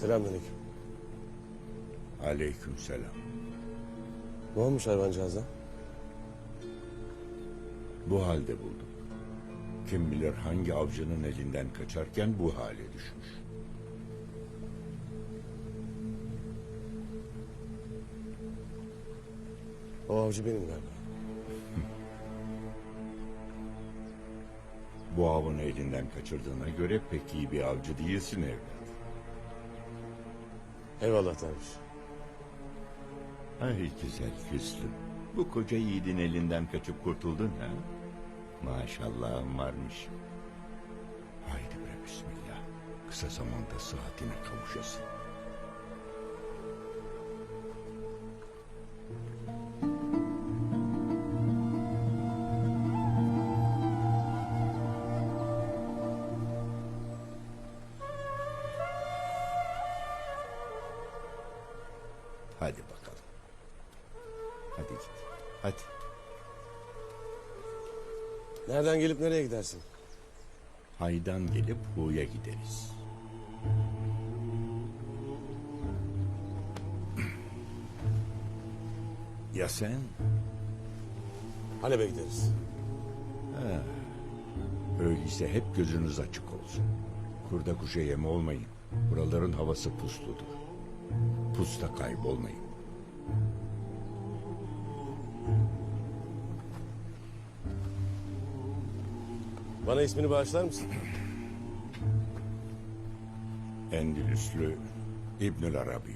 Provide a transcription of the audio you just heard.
Selamünaleyküm. Aleykümselam. Ne olmuş hayvancağıza? Bu halde buldum. Kim bilir hangi avcının elinden kaçarken bu hale düşmüş. O avcı benim galiba. Bu avını elinden kaçırdığına göre pek iyi bir avcı değilsin evlat. Eyvallah derviş. Ay güzel küslüm. Bu koca yiğidin elinden kaçıp kurtuldun ha? Maşallahım varmış. Haydi bre bismillah. Kısa zamanda sıhhatine kavuşasın. Hadi bakalım. Hadi git. Hadi. Nereden gelip nereye gidersin? Haydan gelip huya gideriz. Ya sen? Halep'e gideriz. Öyleyse hep gözünüz açık olsun. Kurda kuşa yem olmayın. Buraların havası pusludur. Pusta kaybolmayın. Bana ismini bağışlar mısın? Endülüslü İbnül Arabi.